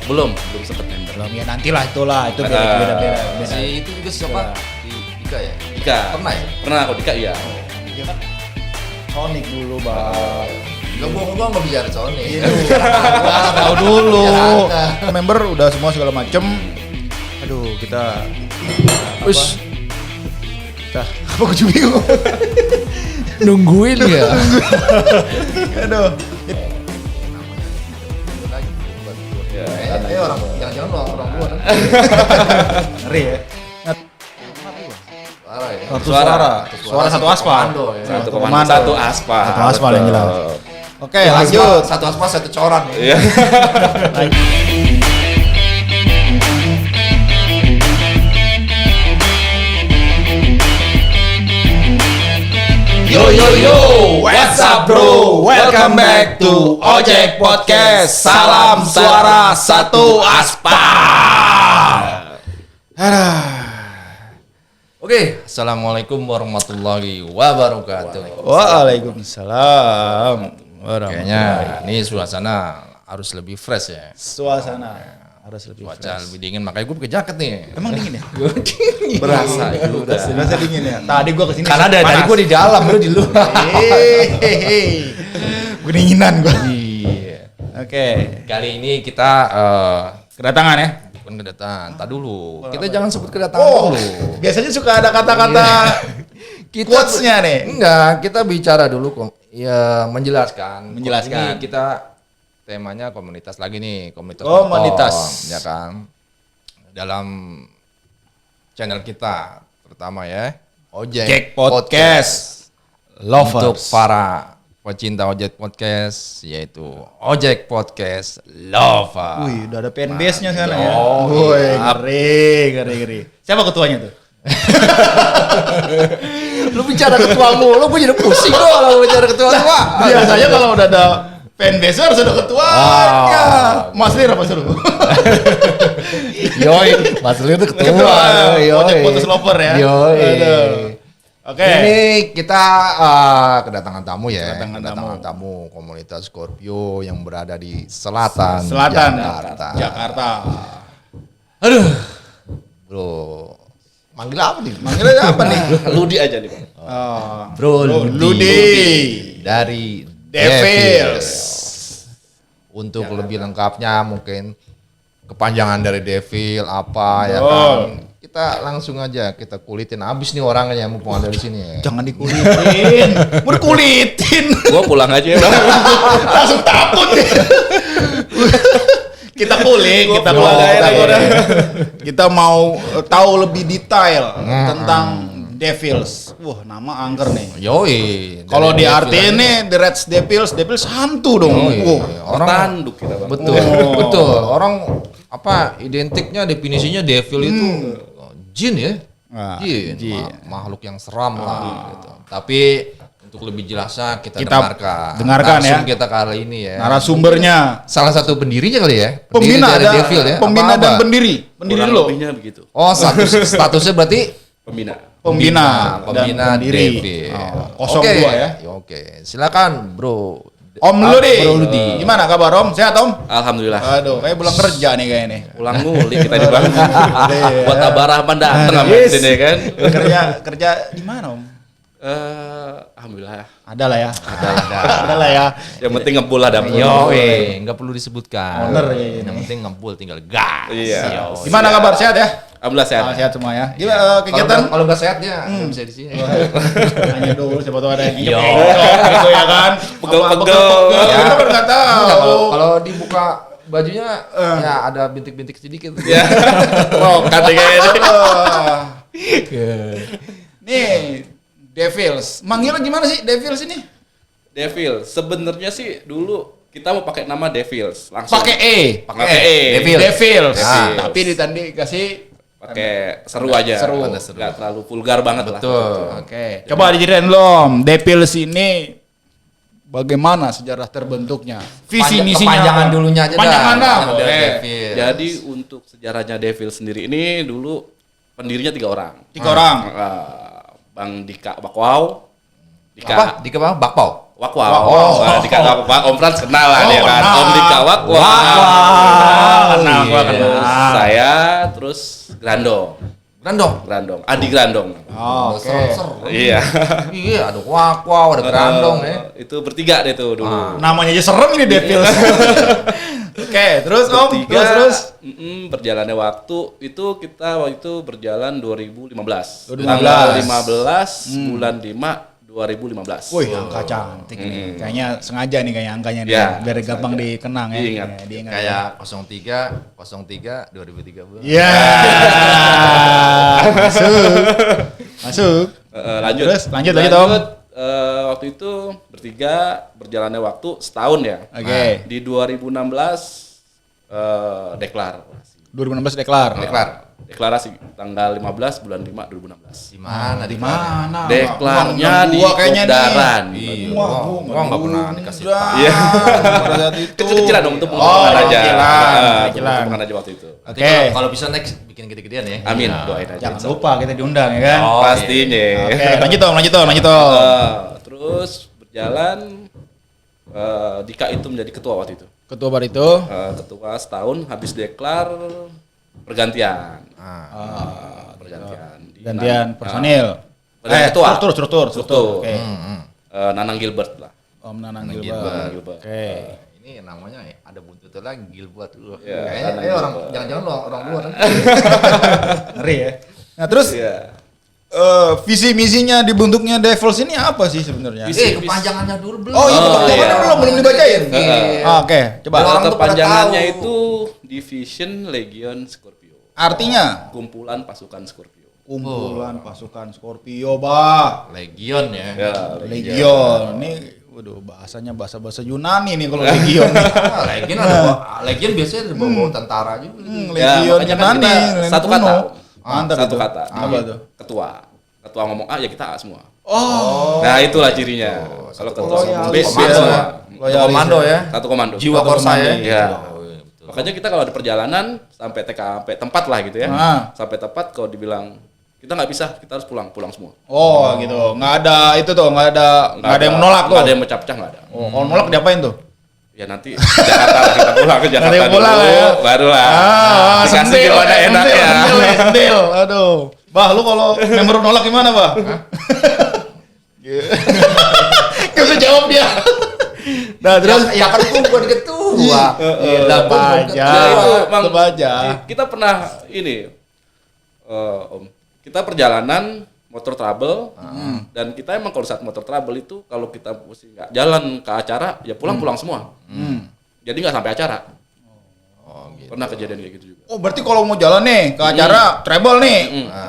Belum sempet member. Belum ya, nantilah itu beda. Si itu juga siapa? Dika ya? Dika. Pernah ya? Pernah kok Dika iya. Dia kan Sonic dulu, Bang. Enggak bohong mau bicara Sony. Tahu dulu. Member udah semua segala macem. Aduh, kita Wis apa gue bingung. nungguin ya. Aduh. Orang jangan-jangan orang luar. Ngeri ya. Parah ya. Suara satu aspal. Komando ya. Satu komando. komando, satu aspal. Satu aspal yang jelas. Oke, Satu lanjut. aspal, satu aspal satu coran ya. Iya. Yo, what's up bro? Welcome back to Ojek Podcast. Salam suara satu aspal. Oke, assalamualaikum warahmatullahi wabarakatuh. Waalaikumsalam. Kayaknya ini suasana harus lebih fresh ya. Suasana harus lebih Cuaca fresh. lebih dingin, makanya gue pakai jaket nih. Emang dingin ya? Berasa Berasa dingin ya. Tadi gua kesini. Karena dari tadi gue di dalam, lu di luar. Kedinginan gua. Iya. Oke. Kali ini kita Kedatangan ya. bukan kedatangan. Tadi dulu. Kita jangan sebut kedatangan dulu. Biasanya suka ada kata-kata quotes-nya nih. Enggak, kita bicara dulu ya menjelaskan. Menjelaskan. Ini kita temanya komunitas lagi nih, komunitas. Komunitas. nongkrong, ya kan. Dalam channel kita pertama ya, Ojek Podcast Lovers. Untuk para pecinta Ojek Podcast yaitu Ojek Podcast Lovers. Wih, udah ada fanbase-nya sekarang ya. Oh, Wih, iya. ngeri. Siapa ketuanya tuh? Lu bicara ketua lu jadi pusing loh kalau bicara ketua lu. Biasanya kalau udah ada fanbase harus ada ketuanya. Mas Lir apa suruh? Yoi, Mas Leo itu ketua. Ojek Podcast Lover ya. Yoi. Aduh. Oke. Ini kita kedatangan tamu ya. Kedatangan tamu komunitas Scorpio yang berada di selatan Jakarta. Aduh. Bro. Manggil apa nih? Manggilnya apa nih? Ludi aja nih, Bang. Bro Ludi. dari Devils. Untuk lebih lengkapnya mungkin kepanjangan dari Devil apa ya Betul. kan. Kita langsung aja kita kulitin abis nih orangnya mumpung ada di sini ya. Jangan dikulitin. Mau dikulitin. Gua pulang aja ya, Bang. Langsung takut ya. Kita kulik, kita pulang kulik. aja nih, udah. Kita mau tahu lebih detail tentang Devils. Wah, nama angker nih. Yoi. Kalau dari diartiin Devil nih The Reds Devils hantu dong. Yoi. Wah. Orang Tanduk kita, Bang. betul, betul. Orang apa identiknya definisinya devil itu jin ya. Ah, Jin, jin. makhluk yang seram lah gitu. Tapi untuk lebih jelasnya kita Dengarkan Narsum ya. kita kali ini ya. Narasumbernya Salah satu pendirinya kali ya. pembina dari ada Devil ya. pembina Apa-apa? dan pendiri. Pendiri Kurang dulu. lebihnya begitu. Oh, statusnya berarti Pembina. Pembina pembina dan pendiri. Devil. Oh, 02 Oke, ya. Oke, silakan Bro. Om Ludi. Bro Ludi. Gimana kabar Om? Sehat Om? Alhamdulillah. Aduh, kayak pulang kerja nih kayak ini. Pulang ngulik kita di Bang. Iya. Buat Abah Rahman datang sama Yes. sini kan. Kerja di mana Om? Alhamdulillah. Ada lah ya. Ada lah ya. Yang penting ngebul lah dapur. Nggak perlu disebutkan. Owner ya ini. Yang penting ngebul tinggal gas. Iya. Yo. Gimana kabar? Sehat ya? Alhamdulillah sehat. Sehat semua ya. Gimana kegiatan? Kalau nggak sehat ya nggak bisa di sini. Tanya dulu siapa tahu ada yang Yo. gitu ya kan. Pegel-pegel. Ya. Kita kan nggak tahu. Enggak, kalau dibuka bajunya ya ada bintik-bintik sedikit. Ya. Oh, kayak ini. Nih, Devils. Manggilnya gimana sih Devils ini? Devil. Sebenarnya sih dulu kita mau pakai nama Devils langsung. Pakai E. Pakai E. Devils. Devils. Tapi ditandi kasih Pakai seru aja. Seru. Nggak terlalu vulgar banget lah. Betul. Oke. Coba diceritain belum. Devils ini bagaimana sejarah terbentuknya? Visi misinya. Kepanjangan dulunya aja Kepanjangan dah. Kepanjangan dari Boleh. Devil. Jadi untuk sejarahnya Devil sendiri ini dulu pendirinya 3 orang. 3 orang. Bang Dika Bakwau. Apa? Di kemana? Bakpao. Wakwau. Dika Bakwau. Om Frans kenal lah dia kan. kenal. Om Dika Wakwau. Wakwau. Gua kenal. Saya terus Grandong. Adi Grandong. Oh, oke. Seru. Iya. Iya, ada Wakwau, ada Grandong ya. Itu bertiga deh tuh dulu. Namanya aja serem nih Devils. Oke, terus Om, Bertiga, terus. berjalannya waktu itu kita waktu itu berjalan 2015. 2015. Tanggal 15 bulan 5 2015. Wih, angka cantik nih. Kayaknya sengaja nih kayak angkanya nih, Ya, biar sengaja. gampang dikenang ya. Diingat. Ya, diingat. Kayak 03 2013. Iya. Masuk. Lanjut. Terus, lanjut Om. Waktu itu bertiga berjalannya waktu setahun ya. Oke. Di 2016 deklarasi. 2016 deklar. Deklarasi tanggal 15 bulan 5 2016. Di mana? Di mana? Deklarnya di Gua kayaknya nih. Kopdaran. Iya, Wah, gua nggak pernah dikasih udah. tahu. Iya. Pada saat itu. Kecil-kecilan dong untuk Oh, pengembangan aja. kecilan. Pengembangan aja waktu itu. Nanti Oke. kalau bisa next bikin gede-gedean ya. Amin, doain aja. Jangan insya lupa kita diundang ya kan. Oh, pastinya. Oke, lanjut Om. Terus berjalan Dika itu menjadi ketua waktu itu. Ketua bar itu. Ketua setahun habis deklar pergantian. Pergantian. Gantian personil. Ketua. Struktur. Struktur. Oke. Nanang Gilbert lah. Om Nanang Nanang Gilbert. Gilbert. Oke. Ini namanya ada buntutnya lagi Gilbert dulu. Iya, Kayaknya karena orang Gilbert. jangan-jangan orang luar. Ngeri ya. Nah, terus Iya. visi misinya dibentuknya Devils ini apa sih sebenarnya? Kepanjangannya dulu belum. Oh, itu Oh, kepanjangannya iya. belum dibacain. Iya. Oke, coba. Orang tuh pada Kepanjangannya tahu. itu Division Legion Scorpio. Artinya Kumpulan pasukan Scorpio. kumpulan pasukan Scorpio, Bah. Legion ya. Ya, Legion. Ini waduh bahasanya bahasa-bahasa Yunani nih kalau Legion. Legion ada Legion biasanya ada bawa tentara juga. Legion makanya kan Yunani. kita satu kuno. kata. Mantap Satu itu. kata. Apa tuh? Ketua ngomong A ya kita A semua. Oh, Nah, itulah cirinya. Kalau ketua ngomong B, B Loyalis. semua. Loyalis. Komando ya. Satu komando. Jiwa Satu korsa ya. komando. Iya. Oh, iya, betul. Makanya kita kalau ada perjalanan sampai TKP tempat lah gitu ya. Sampai tempat kalau dibilang kita nggak bisa, kita harus pulang semua. Oh, gitu. Nggak ada itu tuh, nggak ada yang menolak tuh. Nggak ada yang pecah-pecah, nggak ada. Oh, kalau menolak diapain tuh? Ya nanti Jakarta lah, kita pulang ke Jakarta Nanti dulu, pulang lah ya. baru lah. Dikasih gimana enaknya. Sendil. Aduh. Bah, lu kalau member nolak gimana, Bah? Gak bisa jawab dia. Nah, terus Ya kan gua bukan ketua. tetap aja. Ya, itu emang Tetap aja. kita pernah ini, Om, kita perjalanan motor trouble dan kita emang kalau saat motor trouble itu kalau kita mesti nggak jalan ke acara ya pulang semua. Jadi nggak sampai acara. Oh, gitu. Pernah kejadian kayak gitu juga. Oh, berarti kalau mau jalan nih ke acara treble nih,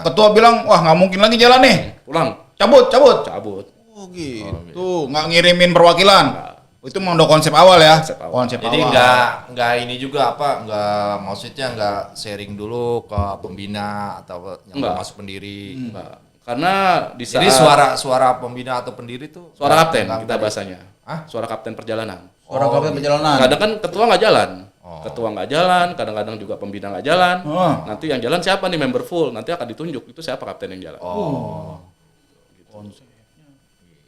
ketua bilang, "Wah, nggak mungkin lagi jalan nih. Pulang, Cabut." cabut. Oh, gitu. Nggak ngirimin perwakilan. Itu memang udah konsep awal ya. Konsep Jadi awal. enggak ini juga enggak maksudnya enggak sharing dulu ke pembina atau yang Enggak. masuk pendiri. Enggak. Karena di saat Jadi suara pembina atau pendiri itu suara kapten enggak kita dari- bahasanya. Hah? Suara kapten perjalanan. Orang kapten perjalanan. Kadang kan ketua nggak jalan. Oh. Ketua nggak jalan, kadang-kadang juga pembina nggak jalan. Oh. Nanti yang jalan siapa nih member full? Nanti akan ditunjuk itu siapa kapten yang jalan. Oh,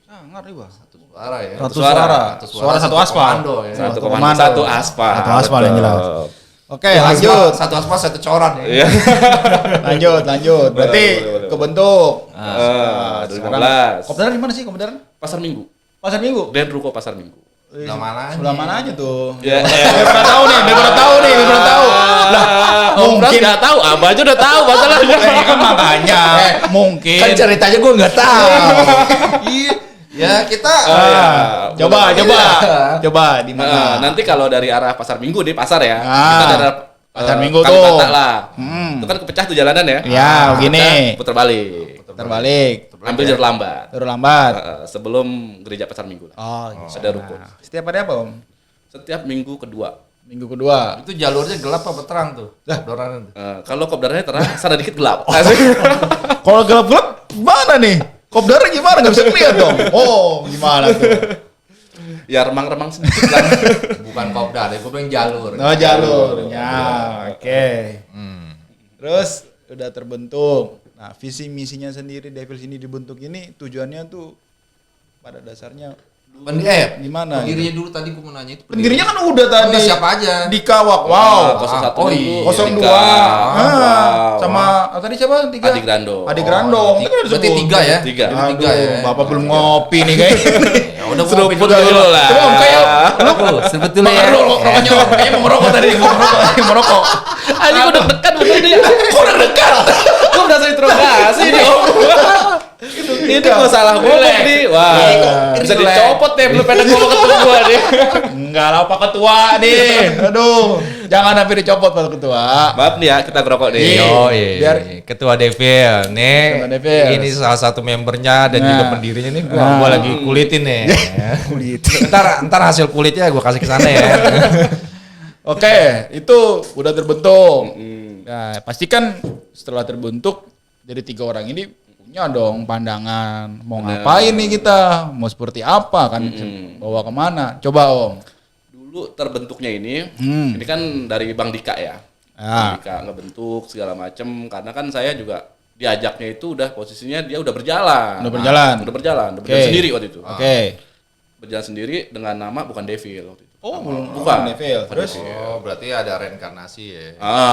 Sangat nih, Bah. satu suara ya. Satu suara. suara. Satu Suara satu aspal. komando ya. Satu Satu komando, komando. satu aspal. Satu aspal yang Betul. jelas. Oke, Satu lanjut. Satu aspal satu coran ya. Iya. lanjut. Berarti Boleh. kebentuk. Sekarang 2015. Kopdaran di mana sih Kopdaran? Pasar Minggu. Pasar Minggu. Grand Ruko Pasar Minggu. Sebelah mana? Sebelah mana aja tuh? Ya, Biar pada tahu nih, biar pada tahu. Lah, mungkin nggak tahu, Abah aja udah tahu masalahnya. kan makanya mungkin. Kan ceritanya gue nggak tahu. Iya. Ya kita Coba di Nah, mana? nanti kalau dari arah Pasar Minggu di pasar ya. Ah, Kita dari arah, Pasar Minggu Kalibata tuh. lah. Itu kan kepecah tuh jalanan ya. Ya, begini. Kita putar balik. Terbalik. Ambil jalur lambat. Terus lambat. Sebelum gereja Pasar Minggu lah. Oh, Ada ruko. Setiap hari apa, Om? Setiap minggu kedua. Minggu kedua. itu jalurnya gelap apa terang tuh? Doran itu. Kalau kopdaranya terang, sana dikit gelap. Kalau gelap-gelap mana nih? Kopdarnya gimana? Gak bisa ngeliat dong. Oh, gimana tuh? Ya remang-remang sedikit lah. Bukan kopdar, gue bilang jalur. Oh, jalurnya. Oke. Hmm. Terus udah terbentuk. Nah, visi misinya sendiri Devils ini dibentuk ini tujuannya tuh pada dasarnya Gimana? Pendirinya dulu tadi gue mau nanya itu. Pendirinya kan udah tadi. Enggak, siapa aja? Dika Wow. 01 Oh, dulu. 02. Dika. Sama tadi siapa? Tiga. Adi Grando. Adi Grando. Itu kan Berarti disebut. 3 ya? Tiga. Jadi 3 Aduh, ya. Bapak belum ngopi nih guys. Ya udah gua Seruput ngopi dulu lah. Belum kayak Sebetulnya ya. rokoknya kayaknya mau merokok tadi, mau merokok. Anjing udah dekat bener dia. Udah dekat. Gua udah interogasi nih Om. Ini masalah ngomong nih. Wah, bisa dicopot deh belum pada ngomong ketua gua nih. Enggak lah Pak Ketua nih. Aduh, jangan sampai dicopot Pak Ketua. Maaf nih ya, kita ngerokok nih. Biar- Ketua Devil nih. Ketua Devil. Ini salah satu membernya dan Nah. juga pendirinya nih. Gua lagi kulitin nih. Ntar hasil kulitnya gua kasih ke sana ya. Oke, itu udah terbentuk. Nah, pasti kan setelah terbentuk dari 3 orang ini punya dong pandangan mau ngapain nih kita, mau seperti apa kan, bawa kemana? Coba Om. Dulu terbentuknya ini Hmm. kan dari Bang Dika ya. Ah. Bang Dika ngebentuk segala macem karena kan saya juga diajaknya itu udah posisinya dia udah berjalan. Udah berjalan. Udah berjalan Oke. sendiri waktu itu. Oke. Berjalan sendiri dengan nama bukan Devil waktu itu. Oh, bukan. Devil. Terus Oh, berarti ada reinkarnasi ya.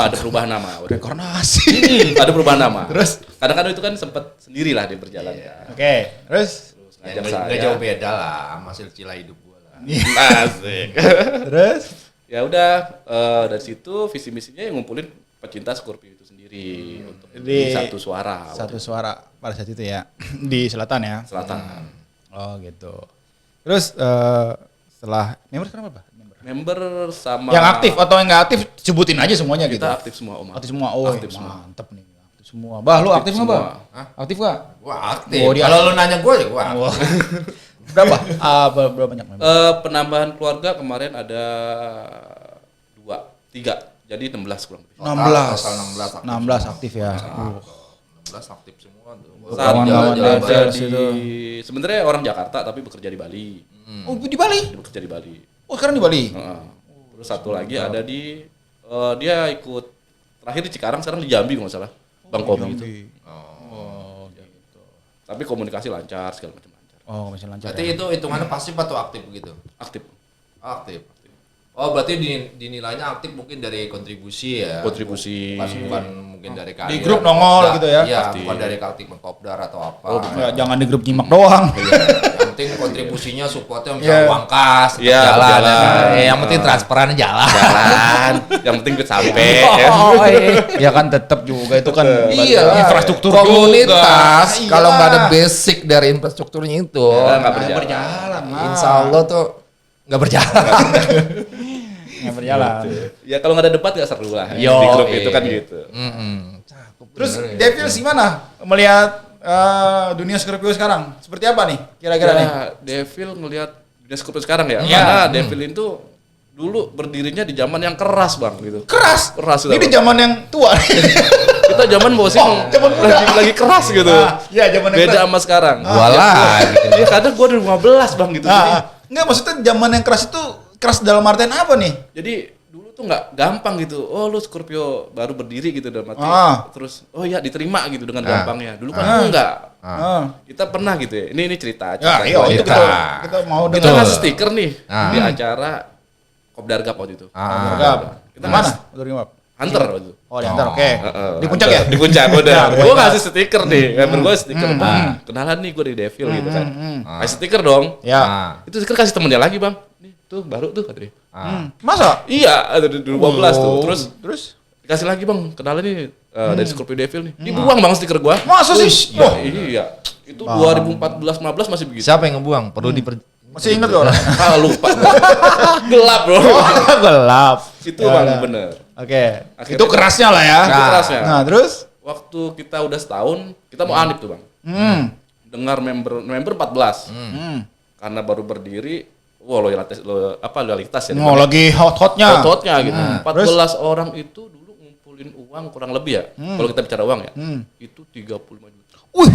Ada perubahan nama. Udah. reinkarnasi. Ada perubahan nama. Terus? Kadang-kadang itu kan sempat sendirilah dia berjalan. Oke, terus Terus Ya, ngajak nggak saya. jauh beda lah, hasil cila hidup gua lah. Asik. terus Ya udah dari situ visi misinya yang ngumpulin pecinta Scorpio itu sendiri untuk Di- satu suara satu suara pada saat itu ya di selatan ya. selatan. Oh gitu. Terus setelah member sekarang berapa? Member sama Yang aktif atau yang nggak aktif sebutin aja semuanya gitu. kita aktif semua Om. Aktif semua. Oh, Aktif semua. mantep nih. Aktif semua. Bah, lu aktif nggak, Bah? semua. Hah? Aktif nggak? Gua aktif. Oh, dia Kalau lu nanya gua ya gua. Wah. Berapa? Berapa banyak member? Penambahan keluarga kemarin ada 3 jadi 16 kurang lebih. 16. Total 16 aktif. 16 aktif ya. 16 aktif semua tuh. Saat kawan-kawan bekerja Devils itu. sebenarnya orang Jakarta tapi bekerja di Bali. Oh, di Bali? Dia bekerja di Bali. Oh, sekarang di Bali. Heeh. Terus satu lagi ada di dia ikut terakhir di Cikarang, sekarang di Jambi kalau nggak salah. Bang Komi itu. Oh, gitu. Tapi komunikasi lancar segala macam lancar. Oh, masih lancar. Berarti Ya? itu hitungannya pasif atau aktif begitu? Aktif. Aktif. Oh, berarti dinilainya aktif mungkin dari kontribusi ya. Kontribusi. Bukan mungkin dari karya. Di grup nongol gitu ya? Iya, Pasti. bukan dari Kaltik Mengkopdar atau apa. Ya, jangan di grup nyimak doang. Yang penting kontribusinya supportnya Iya. misalnya uang kas, tetap Iya, jalan. berjalan. Yang penting transparan jalan. Jalan. Yang penting gue sampai. ya. Ya kan tetap juga itu kan Iya, infrastruktur komunitas juga. kalau Iya. nggak ada basic dari infrastrukturnya itu, Ya, nggak Nggak berjalan. berjalan. insya Allah tuh nggak berjalan. Nggak berjalan. Ya kalau nggak ada debat nggak seru lah. Yo, Di grup itu kan gitu. Terus Devils gimana melihat dunia Scorpio sekarang? Seperti apa nih kira-kira nih? Ya, Devil ngelihat dunia Scorpio sekarang ya. Iya. Karena Devil itu dulu berdirinya di zaman yang keras bang gitu. Keras. Keras Ini di zaman yang tua. Kita zaman bosnya zaman muda. lagi keras gitu. Iya, zaman yang Beda keras. sama sekarang. Gua lah. Iya kadang gua udah 15 bang gitu. Jadi, Enggak, maksudnya zaman yang keras itu keras dalam artian apa nih? jadi dulu tuh nggak gampang gitu. Oh lu Scorpio baru berdiri gitu dalam arti. Terus oh ya diterima gitu dengan gampangnya. Dulu kan enggak. Kita pernah gitu ya. Ini cerita. Ya, iya, itu cerita. kita mau Kita dengar. ngasih stiker nih di acara Kopdargap waktu itu. Kita Mana? ngasih Udah gimana? Hunter waktu itu. Oh, di antar, oke. Heeh, Di puncak ya? Di puncak udah. Ya, Gue puncak. ngasih stiker nih. Member gue stiker. Kenalan nih gue di Devil gitu kan. Kasih stiker dong. Ya. Itu stiker kasih temennya lagi bang. Nih tuh baru tuh katanya. Masa? Iya ada di 2015 tuh. Terus? Dikasih lagi bang. Kenalan nih dari Scorpio Devil nih. Dibuang bang stiker gue. Masa sih? Wah iya. Itu 2014-15 masih begitu. Siapa yang ngebuang? Perlu Masih ingat gak orang? Ah lupa. Gelap bro. Gelap. Itu bang bener. Oke. Akhirnya- Itu kerasnya lah ya. Itu kerasnya. Nah, terus? Waktu kita udah setahun, kita mau anip tuh bang. Dengar member 14. Karena baru berdiri, wah loyalitas ya. Mau lagi hot-hotnya. Hot-hotnya gitu. 14 orang itu dulu ngumpulin uang kurang lebih ya. Kalau kita bicara uang ya, itu 35 juta. Wih,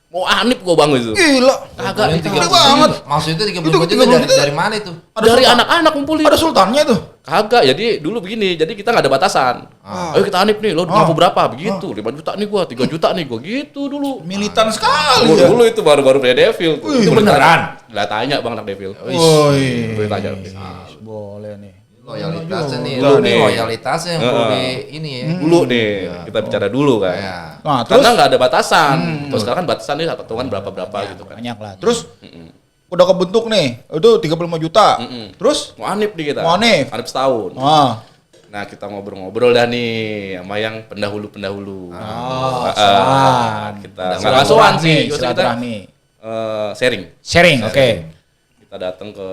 Mau anip gua Bang itu. Gila. Kagak Gede banget. Maksudnya 30 Itu juta 30 juta. dari mana itu? dari anak-anak ngumpulin. Ada sultannya tuh. Kagak, jadi dulu begini, jadi kita nggak ada batasan. Ayo kita anip nih, lo mampu berapa? Begitu, 5 juta nih gua, 3 juta nih gua, gitu dulu. Militan sekali Dulu, ya. dulu itu baru-baru punya Devil tuh. Itu beneran? Lah tanya Bang anak Devil. Woi. Boleh tanya. Boleh nih. Loyalitasnya nih, Dulu lu nih nih. loyalitasnya yang perlu di ini ya. Dulu nih, kita bicara dulu kan. Ya. Nah, terus Karena nggak ada batasan. Terus sekarang kan batasan nih patungan berapa-berapa gitu kan. banyak lah. Terus udah kebentuk nih. Itu 35 juta. Terus Mau anip nih kita. Mau anip. Anip setahun. Nah kita ngobrol-ngobrol dah nih sama yang pendahulu-pendahulu. Kita nggak ngasuhan sih, kita silaturahmi. sharing. Sharing, oke. Kita datang ke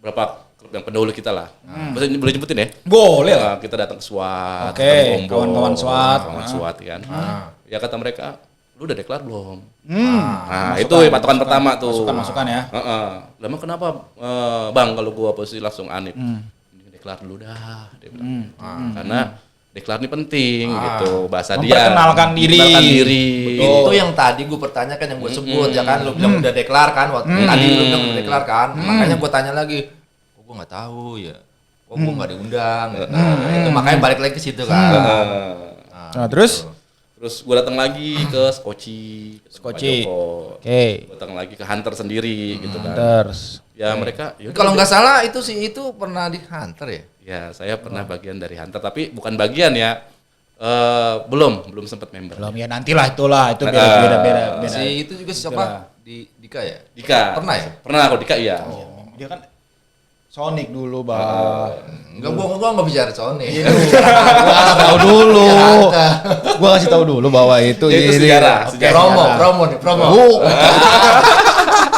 berapa klub yang pendahulu kita lah. Boleh jemputin ya? Boleh lah. Nah, kita datang ke SWAT, Oke, datang ke Ombong, kawan-kawan SWAT. kawan SWAT kan. Ya kata mereka, lu udah deklar belum? Hmm. Nah itu patokan pertama tuh. Masukan ya. Lama kenapa Bang kalau gua posisi langsung anip? Ini deklar dulu dah. Dia bilang. Karena deklar ini penting gitu bahasa dia. Memperkenalkan diri. Memperkenalkan diri. Itu yang tadi gue pertanyakan yang gue sebut ya kan, lu bilang udah deklar kan, waktu tadi lu bilang udah deklar kan, makanya gue tanya lagi, kok gue nggak tahu ya, kok gue nggak diundang, nah, itu makanya balik lagi ke situ kan. Nah, terus? Terus gue datang lagi ke Skoci. Skoci. Oke. Datang lagi ke Hunter sendiri gitu kan. Terus. Ya mereka. yaudah, Kalau nggak salah itu pernah di Hunter ya. Ya saya pernah bagian dari Hunter tapi bukan bagian ya. Belum sempat member. Belum ya nantilah itulah itu beda. Si itu juga siapa? Dika ya? Dika. Pernah ya? Pernah kok Dika iya. Dia kan Sonic dulu, Bang. Enggak, gua nggak bicara Sony. Gua tahu dulu. Gua kasih tahu dulu bahwa itu Ya, itu sejarah. Promo nih, promo.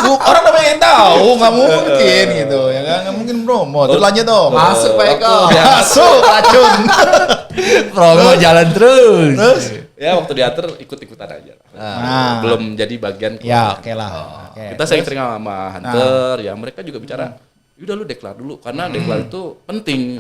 Orang namanya yang tahu, nggak mungkin gitu ya kan, nggak mungkin promo. Terus lanjut dong. Masuk Pak Eko. Masuk racun. Promo jalan terus. Terus Ya waktu diatur ikut-ikutan aja. Belum jadi bagian. ya oke lah. Oke. Kita sering sama Hunter ya mereka juga bicara. Udah lu deklar dulu karena deklar itu penting.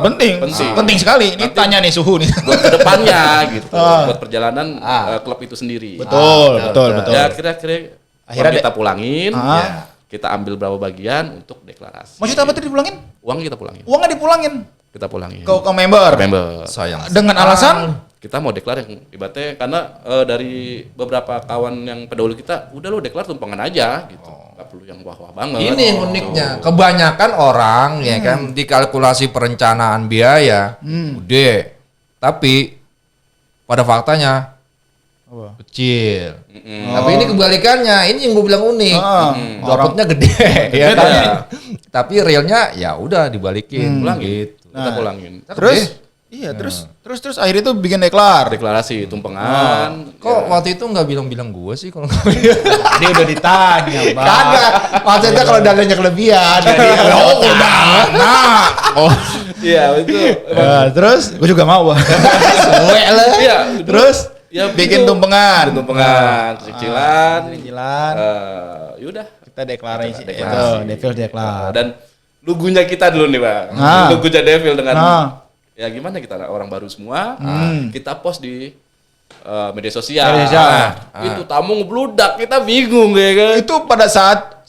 Penting. Penting sekali. Ini Nanti- tanya nih suhu nih. Buat kedepannya gitu. Buat perjalanan klub itu sendiri. Betul. Ya kira-kira Akhirnya uang kita pulangin. Ah. Ya, kita ambil berapa bagian untuk deklarasi. Maksudnya apa tadi dipulangin? Uang kita pulangin. Uangnya dipulangin Kita pulangin. ke member. Ke member. Sayang. Dengan alasan Kita mau deklar yang ibaratnya karena dari beberapa kawan yang pendahulu kita udah lu deklar tumpangan aja gitu. Nggak perlu yang wah-wah banget. Ini yang uniknya, kebanyakan orang ya kan dikalkulasi perencanaan biaya, gede, tapi pada faktanya kecil. Tapi ini kebalikannya, ini yang gue bilang unik. Dapatnya gede, ya kan? Tapi realnya ya udah dibalikin, gitu. Kita pulangin. terus iya terus akhirnya itu bikin deklar. Deklarasi tumpangan. Kok waktu itu nggak bilang-bilang gue sih kalau Dia udah ditanya, Bang. kagak? Maksudnya kalau dananya kelebihan, Iya itu. Terus gue juga mau. Iya. Terus Ya, bikin begitu. tumpengan. Tumpangan, cicilan. Cicilan. Yaudah. Kita deklarasi itu, Deklarasi. Devil deklar. Dan lugunya kita dulu nih Bang. Lugunya Devil dengan ya gimana kita orang baru semua. Kita post di media sosial. Media sosial. Itu tamu ngebludak, kita bingung ya kan. Itu pada saat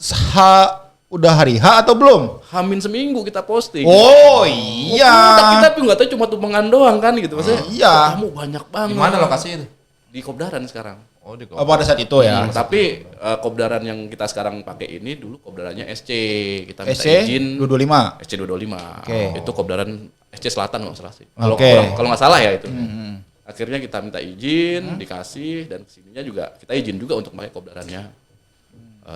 udah hari H atau belum? Hamin seminggu kita posting. Oh Ngebludak iya. kita tapi nggak tahu cuma tumpangan doang kan gitu maksudnya. Iya. Tamu banyak banget. Di mana lokasi itu? Di Kopdaran sekarang. Oh di Pada saat itu ya. Tapi Kopdaran yang kita sekarang pakai ini dulu Kopdarannya SC. Kita minta SC izin 225. SC 225. Oke. Itu Kopdaran SC Selatan kalau nggak salah sih. Kalau Oke. kalau nggak salah ya itu. Akhirnya kita minta izin, dikasih dan kesininya juga kita izin juga untuk pakai Kopdarannya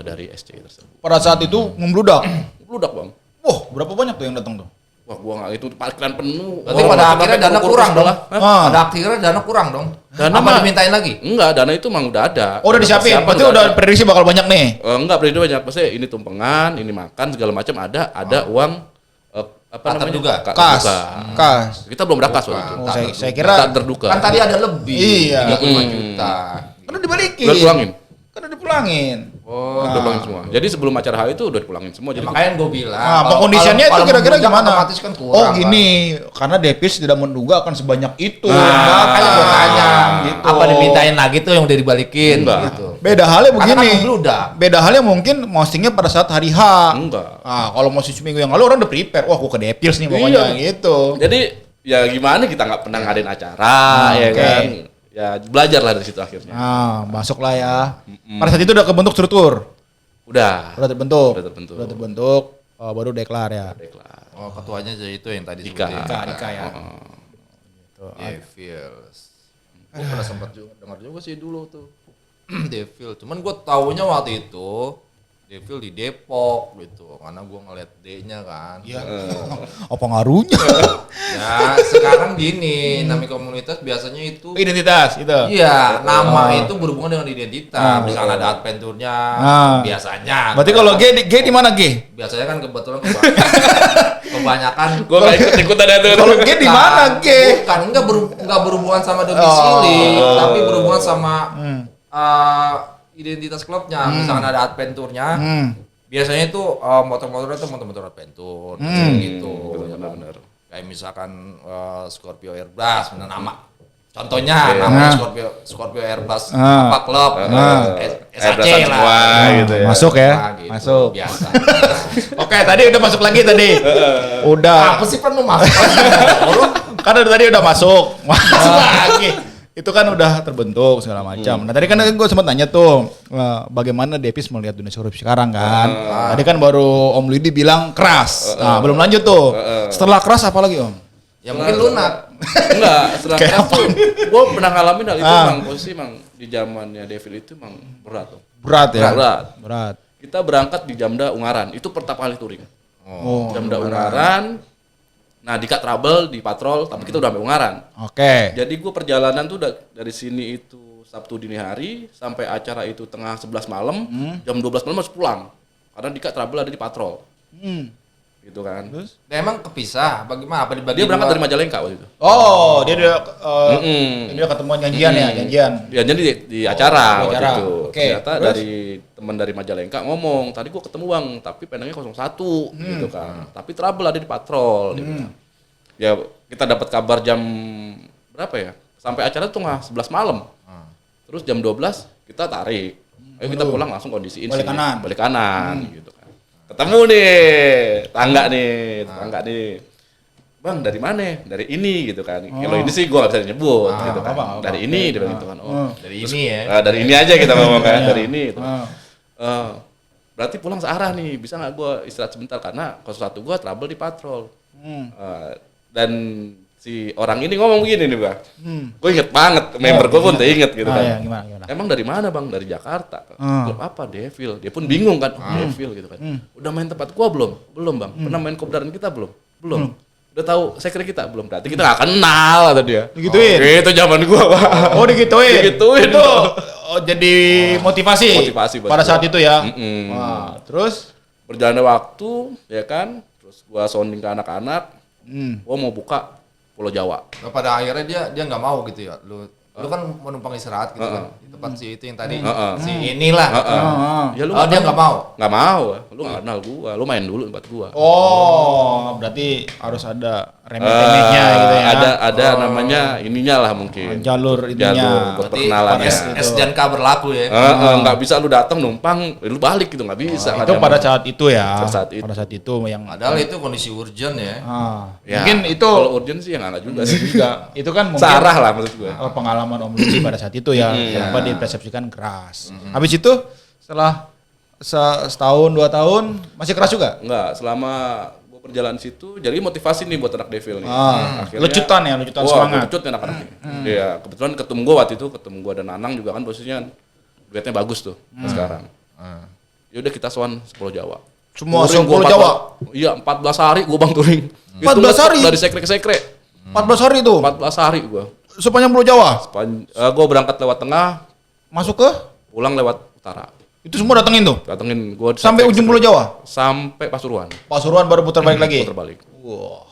dari SC tersebut. Pada saat itu membludak. Bludak Bang. Wah, berapa banyak tuh yang datang tuh? Wah gua nggak itu parkiran penuh. Berarti Orang pada sampai akhirnya dana kurus kurang dong. malah. Hah? Pada akhirnya dana kurang dong. Dana Apa mah- dimintain lagi? Enggak, dana itu emang udah ada. Oh, udah disiapin. Persiapan Berarti udah ada. prediksi bakal banyak nih. Enggak, prediksi banyak. Maksudnya ini tumpengan, ini makan segala macam ada uang apa Tak namanya? terduga. Kas. terduga. Kas. Kita belum ada kas waktu itu. Oh, saya kira Tak terduga. Kan tadi ada lebih. Iya. 35 juta. karena dibalikin. Udah pulangin. Karena dipulangin. Udah pulangin semua. Jadi sebelum acara H itu udah dipulangin semua. Ya, Jadi makanya gue bilang. Nah, pengkondisiannya itu kalau kira-kira membludak gimana? otomatis kan kurang, oh gini, karena Davis tidak menduga akan sebanyak itu. Makanya gue tanya, gitu. apa dimintain lagi tuh yang udah dibalikin? Enggak. Gitu. Beda halnya Karena begini. kan membludak. Beda halnya mungkin postingnya pada saat hari H. enggak. Ah, kalau masih seminggu yang lalu orang udah prepare. Wah, gua ke Devils nih pokoknya gitu. Jadi ya gimana kita nggak pernah ngadain acara, ya oke. kan? Ya belajar lah dari situ akhirnya. Nah, masuklah ya. Pada saat itu udah kebentuk struktur. Udah. Udah terbentuk. Udah terbentuk. Baru deklar ya. Baiklah. Oh, ketuanya jadi itu yang tadi Dika. Dika ya. Devils. Gue pernah sempat juga dengar juga sih dulu tuh. Devil. Cuman gue taunya waktu itu Devil di Depok gitu. Karena gue ngeliat D-nya kan. Iya. Apa ngaruhnya? Ya sekarang gini, namanya komunitas biasanya itu Identitas itu. iya, nama itu berhubungan dengan identitas. Misalnya ada adventurnya, biasanya. Berarti kalau G di mana G? Biasanya kan kebetulan kebanyakan Gue nggak ikut-ikutan ada tuh. Kalau G di mana G? Bukan, enggak berhubungan sama domisili, tapi berhubungan sama identitas klubnya. Misalkan ada adventurnya, biasanya itu motor-motornya itu motor-motor adventure gitu. Benar-benar. Kayak misalkan Scorpio Airbus, nama. Contohnya namanya Scorpio Airbus apa klub, SAC Airbusan lah. semua gitu ya. Masuk ya. Nah, gitu. Masuk. Biasa. Oke, tadi udah masuk lagi tadi. Udah. Apa sih penuh masuk? Kan tadi udah masuk. Masuk lagi. Itu kan udah terbentuk segala macam. Nah tadi kan gue sempat nanya tuh bagaimana Davis melihat dunia korupsi sekarang kan. Tadi kan baru Om Lidi bilang keras. Nah belum lanjut tuh. Setelah keras apa lagi Om? Ya mungkin lunak. Enggak, setelah Kayak keras tuh gue pernah ngalamin hal itu Mang. Posisi Mang di zamannya Devil itu Mang berat tuh. Berat ya? Berat. Kita berangkat di Jamda Ungaran. Itu pertama kali touring. Oh, Jamda Ungaran. Nah, di Kat Trouble, di patrol, tapi kita udah sampai Ungaran. Oke. Jadi gue perjalanan tuh dari sini itu Sabtu dini hari sampai acara itu tengah 11 malam, jam 12 malam harus pulang. Karena di Kat Trouble ada di patrol. Gitu kan. Terus? Nah, emang kepisah? Bagaimana? Apa dibagi? Dia berangkat dua? dari Majalengka waktu itu. Oh, dia ketemuan janjian ya, janjian. Ya jadi di acara waktu acara. itu. Oke, Ternyata terus? dari teman dari Majalengka ngomong, tadi gua ketemu Bang, tapi pendangnya 01 gitu kan. Tapi trouble ada di patrol. Dia bilang. Ya kita dapat kabar jam berapa ya? Sampai acara tuh nggak 11 malam. Terus jam 12 kita tarik. Ayo kita pulang langsung kondisiin Balik sini. kanan. Balik kanan gitu kan. Ketemu nih, tangga nih. Bang dari mana? Dari ini gitu kan. Kalau ini sih gua nggak bisa nyebut gitu kan. apa-apa. Dari ini dia bilang gitu kan. Oh, Dari ini ya. dari ini aja kita ngomong kan, dari ini. Gitu. Berarti pulang searah nih, bisa nggak gua istirahat sebentar karena 01 gua trouble di patrol. Dan si orang ini ngomong begini nih Bang. Gue inget banget, member gue pun inget gitu kan. Iya, gimana? Emang dari mana Bang? Dari Jakarta. Klub apa? Devil. Dia pun bingung kan, Devil gitu kan. Udah main tempat gua belum? Belum Bang. Pernah main kopdaran kita belum? Belum. Udah tahu sekre kita belum? Berarti kita gak kenal kata dia. Digituin? Itu zaman gua Bang. Oh digituin? Digituin. Itu jadi motivasi buat pada gua. saat itu ya? Wah, terus? Berjalannya waktu, ya kan. Terus gua sounding ke anak-anak. Gua mau buka Pulau Jawa. Nah, pada akhirnya dia nggak mau gitu ya. Lu kan menumpang istirahat gitu kan. Di tempat si itu yang tadi si inilah. Ya lu Dia nggak mau. nggak mau, lu nggak kenal gua, lu main dulu tempat gua. Oh, berarti harus ada remeh-temehnya gitu ya? Ada namanya ininya lah mungkin. Jalur Jalur ininya. buat Berarti perkenalannya. S dan K berlaku ya. Nggak bisa lu datang numpang, lu balik gitu nggak bisa. Itu pada saat itu ya? Pada saat itu. yang Padahal itu kondisi urgent ya. Ya, mungkin itu kalau urgent sih ya nggak juga sih. juga itu kan mungkin Sarah lah maksud gue. pengalaman Om Ludi pada saat itu ya, kenapa dipersepsikan keras. Habis itu setelah setahun 2 tahun masih keras juga? Enggak, selama gue perjalanan situ jadi motivasi nih buat anak Devil nih. Lecutan semangat. Lecut nih anak-anak nih. Iya, kebetulan ketemu gue waktu itu, ketemu gue dan Anang juga kan posisinya duetnya bagus tuh sekarang. Ya udah kita soan 10 Jawa. Semua Touring 10 gua Jawa? Iya, 14 hari gue Bang touring. 14 hari? Dari sekre ke sekre. 14 hari itu? 14 hari gue. Sepanjang Pulau Jawa? Gue berangkat lewat tengah, Masuk ke? pulang lewat utara. Itu semua datengin tuh? Datengin gue Sampai ujung Pulau Jawa? Sampai Pasuruan. Pasuruan baru putar balik lagi? Putar balik. Wah,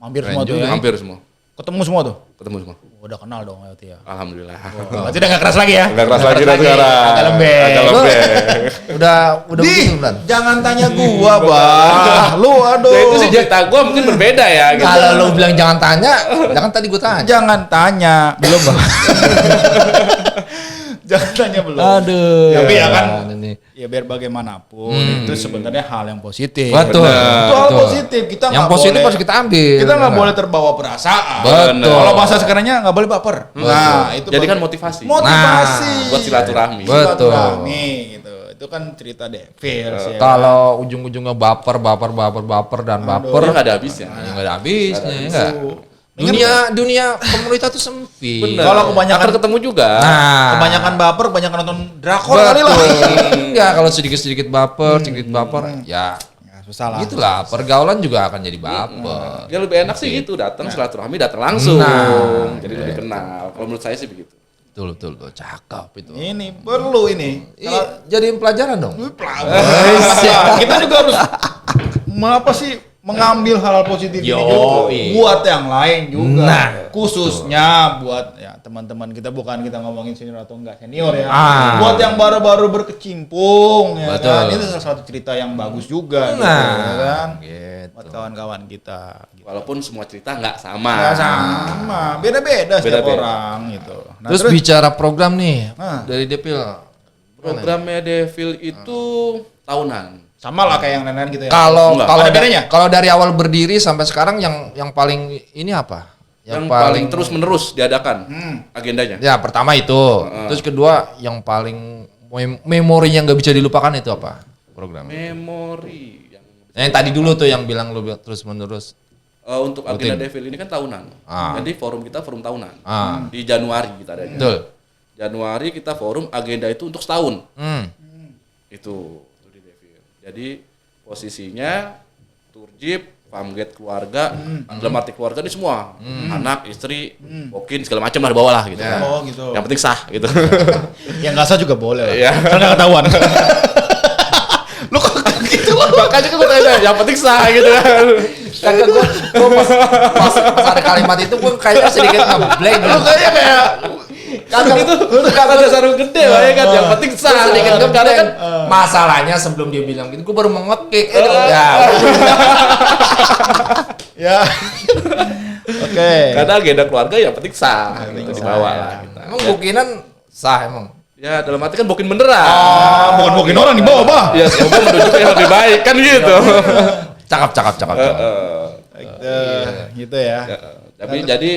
mampir semua tuh ya? Hampir semua. Ketemu semua tuh. Ketemu semua. Udah kenal dong berarti ya. Alhamdulillah. Berarti udah gak keras lagi ya? Enggak keras lagi dah sekarang. Agak lembek. Agak lembek. Udah begitu kan. Jangan tanya gua, Bang. Lu aduh. Ya itu sih cerita gua mungkin berbeda ya gitu. Kalau lu bilang jangan tanya, jangan tadi gue tanya. Jangan tanya. Belum, Bang. Jangan tanya belum. Aduh. Tapi ya kan ini. ya biar bagaimanapun itu sebenarnya hal yang positif. Betul. Itu hal Betul. positif. Kita Yang nggak positif boleh, harus kita ambil. kita nggak Benar. boleh terbawa perasaan. Betul. Kalau bahasa sekarangnya nggak boleh baper. Nah, itu Jadi kan bagus. motivasi. Motivasi. Buat silaturahmi. Betul. Silaturahmi gitu. Itu kan cerita Devils ya. Kalau ujung-ujungnya baper dan baper, Dia nggak ada habisnya. ya nggak ada habisnya, ya nggak. Ingat Dunia komunitas itu sempit. Bener. Kalau kebanyakan- akan ketemu juga. Nah, kebanyakan baper, kebanyakan nonton drakor kali lah. Enggak, kalau sedikit-sedikit baper, ya Ya, susah lah. gitulah. Pergaulan juga akan jadi baper. Ya lebih enak sih gitu, datang silaturahmi, datang langsung. Jadi lebih kenal. Kalau menurut saya sih begitu. Betul, cakep itu. Ini perlu ini. Iya, jadiin pelajaran dong. Kita juga harus apa sih mengambil hal positif ini juga Yoi. buat yang lain juga. Nah, khususnya buat ya teman-teman kita, bukan kita ngomongin senior atau enggak senior ya. Ah. Buat yang baru-baru berkecimpung ya Betul. kan. Itu salah satu cerita yang bagus juga gitu, Nah, ya kan. gitu. Buat kawan-kawan kita. Gitu. Walaupun semua cerita nggak sama. Nggak sama, beda-beda setiap Beda-beda. orang gitu. Nah, Terus bicara program nih Nah. dari Depil. Programnya Devil itu tahunan. sama lah kayak yang lain-lain gitu ya. Kalau Enggak. kalau Ada bedanya? kalau dari awal berdiri sampai sekarang yang paling ini apa? Yang paling terus-menerus diadakan agendanya. Ya, pertama itu. Terus kedua yang paling memori yang nggak bisa dilupakan itu apa? Programnya. Memori yang Yang tadi dulu tuh yang bilang lu terus menerus. untuk agenda Devil ini kan tahunan. Jadi forum kita forum tahunan. Di Januari kita ada. Betul. Januari kita forum agenda itu untuk setahun. Itu di Devil. Jadi posisinya Turjib, Famget keluarga, dalam arti keluarga ini semua, anak, istri, mungkin segala macam lah di bawah lah gitu. kan. Oh gitu. Yang penting sah gitu. Yang nggak sah juga boleh lah. Iya. Kan nggak ketahuan. Lu kok gitu? Makanya gue tanya, yang penting sah gitu kan. Kagak gua pas ada kalimat itu gua kayaknya sedikit ngeblank. Lu kayaknya kayak Kagak itu kata dasar gede lah ya kan, yang penting sah. sedikit Karena ngeblank kan kan. Masalahnya sebelum dia bilang gitu gua baru mau ngekick. Ya. ya. Oke. karena agenda keluarga yang penting sah. Gitu di bawah lah. Kita. Emang bukinan sah emang. Ya dalam arti kan bukin beneran. Bukan orang di bawah, Bah. Ya semoga menuju yang lebih baik kan gitu. Cakep. Gitu ya. Tapi jadi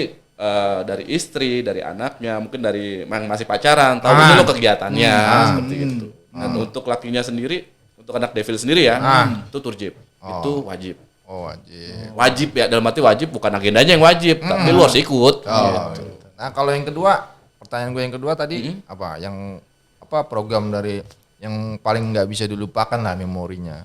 dari istri, dari anaknya, mungkin dari yang masih pacaran, tahu dulu kegiatannya seperti itu. Dan untuk lakinya sendiri, untuk anak Devil sendiri ya, itu turjib, itu wajib. Oh, wajib. Wajib ya, dalam arti wajib bukan agendanya yang wajib, tapi lu harus ikut. Gitu. Nah, kalau yang kedua, pertanyaan gue yang kedua tadi apa? Yang apa program dari yang paling nggak bisa dilupakan lah memorinya.